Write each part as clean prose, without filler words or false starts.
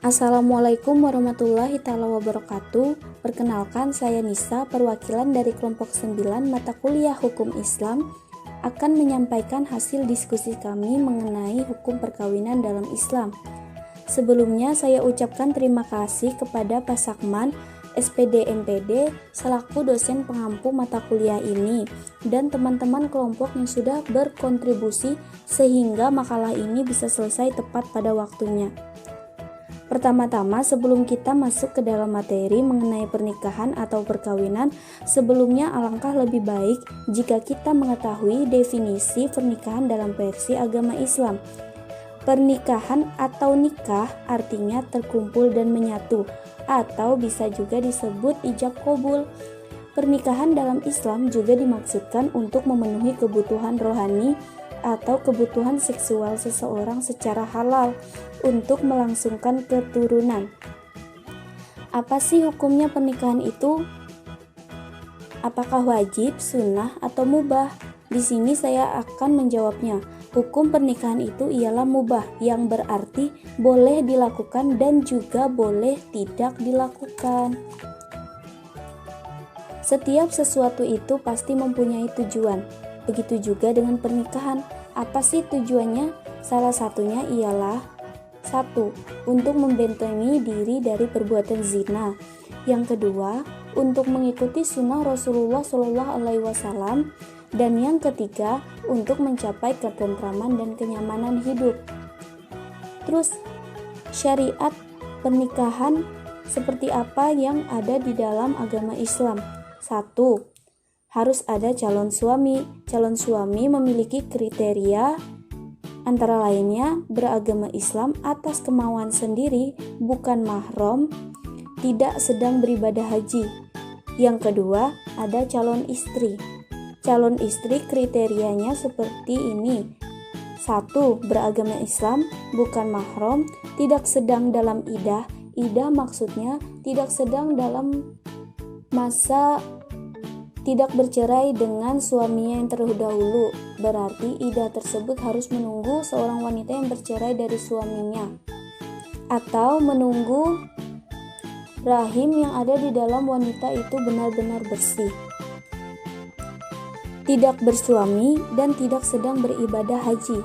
Assalamualaikum warahmatullahi wabarakatuh. Perkenalkan, saya Nisa, perwakilan dari kelompok 9 mata kuliah Hukum Islam, akan menyampaikan hasil diskusi kami mengenai hukum perkawinan dalam Islam. Sebelumnya saya ucapkan terima kasih kepada Pak Sakman, SPD MPD, selaku dosen pengampu mata kuliah ini, dan teman-teman kelompok yang sudah berkontribusi sehingga makalah ini bisa selesai tepat pada waktunya. Pertama-tama, sebelum kita masuk ke dalam materi mengenai pernikahan atau perkawinan, sebelumnya alangkah lebih baik jika kita mengetahui definisi pernikahan dalam versi agama Islam. Pernikahan atau nikah artinya terkumpul dan menyatu, atau bisa juga disebut ijab qabul. Pernikahan dalam Islam juga dimaksudkan untuk memenuhi kebutuhan rohani atau kebutuhan seksual seseorang secara halal untuk melangsungkan keturunan. Apa sih hukumnya pernikahan itu? Apakah wajib, sunnah, atau mubah? Di sini saya akan menjawabnya. Hukum pernikahan itu ialah mubah, yang berarti boleh dilakukan dan juga boleh tidak dilakukan. Setiap sesuatu itu pasti mempunyai tujuan. Begitu juga dengan pernikahan. Apa sih tujuannya? Salah satunya ialah 1. Untuk membentengi diri dari perbuatan zina. Yang kedua, untuk mengikuti sunnah Rasulullah SAW. Dan yang ketiga, untuk mencapai ketentraman dan kenyamanan hidup. Terus, syariat pernikahan seperti apa yang ada di dalam agama Islam? 1. Harus ada calon suami. Calon suami memiliki kriteria antara lainnya beragama Islam atas kemauan sendiri, bukan mahram, tidak sedang beribadah haji. Yang kedua, ada calon istri. Calon istri kriterianya seperti ini. 1. Beragama Islam, bukan mahram, tidak sedang dalam idah. Idah maksudnya tidak sedang dalam masa tidak bercerai dengan suaminya yang terdahulu. Berarti idah tersebut harus menunggu seorang wanita yang bercerai dari suaminya, atau menunggu rahim yang ada di dalam wanita itu benar-benar bersih. Tidak bersuami dan tidak sedang beribadah haji.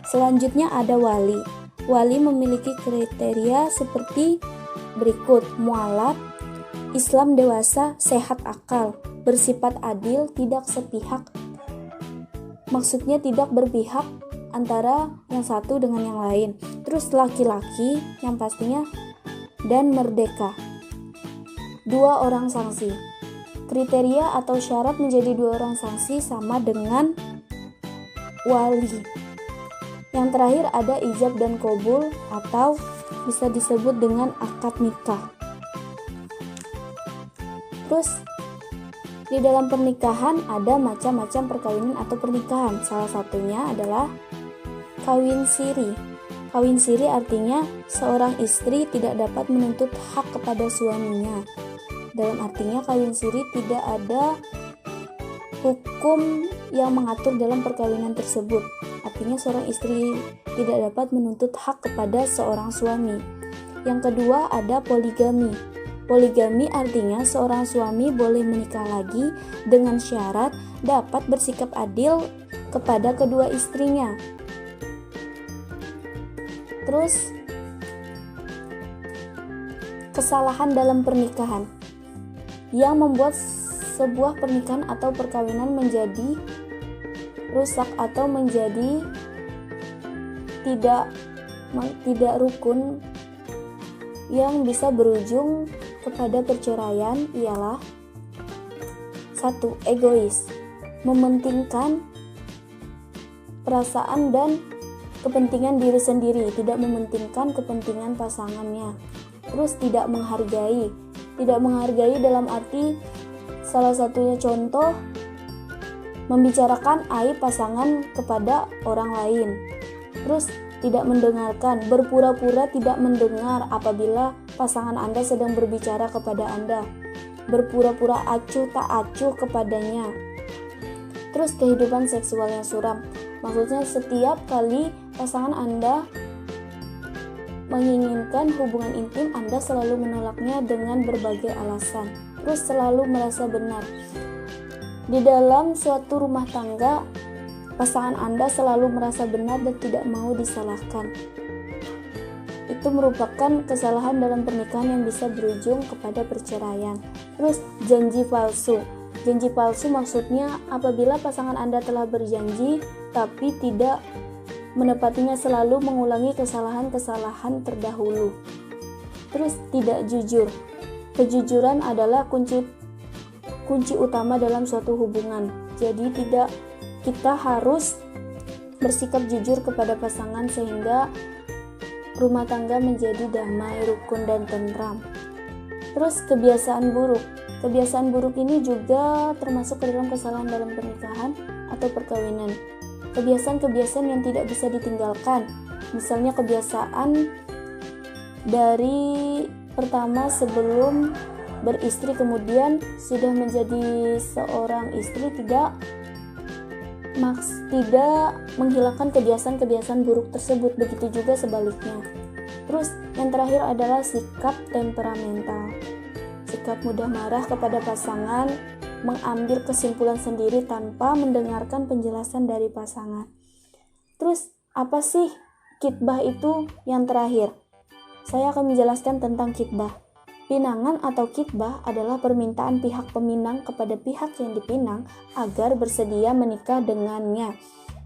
Selanjutnya ada wali. Wali memiliki kriteria seperti berikut: mualaf, Islam dewasa, sehat akal, bersifat adil, tidak sepihak. Maksudnya tidak berpihak antara yang satu dengan yang lain. Terus laki-laki yang pastinya, dan merdeka. 2 orang saksi. Kriteria atau syarat menjadi 2 orang saksi sama dengan wali. Yang terakhir ada ijab dan qabul atau bisa disebut dengan akad nikah. Terus di dalam pernikahan ada macam-macam perkawinan atau pernikahan. Salah satunya adalah kawin siri. Kawin siri artinya seorang istri tidak dapat menuntut hak kepada suaminya. Dalam artinya kawin siri tidak ada hukum yang mengatur dalam perkawinan tersebut. Artinya seorang istri tidak dapat menuntut hak kepada seorang suami. Yang kedua ada poligami. Poligami artinya seorang suami boleh menikah lagi dengan syarat dapat bersikap adil kepada kedua istrinya. Terus, kesalahan dalam pernikahan yang membuat sebuah pernikahan atau perkawinan menjadi rusak atau menjadi tidak rukun yang bisa berujung kepada perceraian ialah 1. Egois, mementingkan perasaan dan kepentingan diri sendiri, tidak mementingkan kepentingan pasangannya. Terus tidak menghargai dalam arti salah satunya contoh membicarakan aib pasangan kepada orang lain. Terus tidak mendengarkan, berpura-pura tidak mendengar apabila pasangan Anda sedang berbicara kepada Anda, berpura-pura acuh tak acuh kepadanya. Terus kehidupan seksual yang suram, maksudnya setiap kali pasangan Anda menginginkan hubungan intim, Anda selalu menolaknya dengan berbagai alasan, terus selalu merasa benar. Di dalam suatu rumah tangga, pasangan Anda selalu merasa benar dan tidak mau disalahkan. Itu merupakan kesalahan dalam pernikahan yang bisa berujung kepada perceraian. Terus janji palsu. Janji palsu maksudnya apabila pasangan Anda telah berjanji tapi tidak menepatinya, selalu mengulangi kesalahan-kesalahan terdahulu. Terus tidak jujur. Kejujuran adalah kunci utama dalam suatu hubungan. Jadi kita harus bersikap jujur kepada pasangan sehingga rumah tangga menjadi damai, rukun, dan tentram. Terus kebiasaan buruk. Kebiasaan buruk ini juga termasuk ke dalam kesalahan dalam pernikahan atau perkawinan. Kebiasaan-kebiasaan yang tidak bisa ditinggalkan. Misalnya kebiasaan dari pertama sebelum beristri kemudian sudah menjadi seorang istri tidak menghilangkan kebiasaan-kebiasaan buruk tersebut, begitu juga sebaliknya. Terus yang terakhir adalah sikap temperamental. Sikap mudah marah kepada pasangan, mengambil kesimpulan sendiri tanpa mendengarkan penjelasan dari pasangan. Terus apa sih khitbah itu? Yang terakhir, saya akan menjelaskan tentang khitbah. Pinangan atau khitbah adalah permintaan pihak peminang kepada pihak yang dipinang agar bersedia menikah dengannya.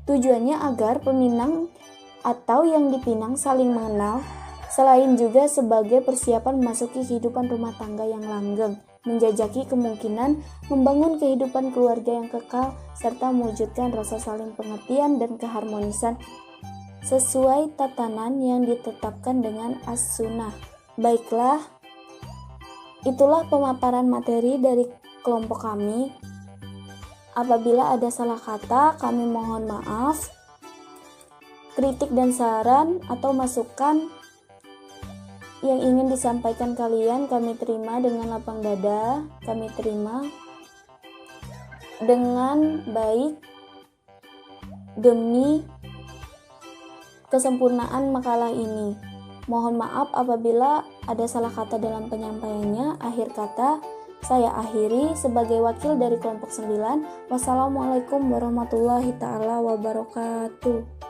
Tujuannya agar peminang atau yang dipinang saling mengenal, selain juga sebagai persiapan memasuki kehidupan rumah tangga yang langgeng, menjajaki kemungkinan membangun kehidupan keluarga yang kekal, serta mewujudkan rasa saling pengertian dan keharmonisan sesuai tatanan yang ditetapkan dengan as-sunnah. Baiklah, itulah pemaparan materi dari kelompok kami. Apabila ada salah kata, kami mohon maaf. Kritik dan saran atau masukan yang ingin disampaikan kalian kami terima dengan lapang dada, kami terima dengan baik demi kesempurnaan makalah ini. Mohon maaf apabila ada salah kata dalam penyampaiannya. Akhir kata, saya akhiri sebagai wakil dari kelompok 9. Wassalamualaikum warahmatullahi ta'ala wabarakatuh.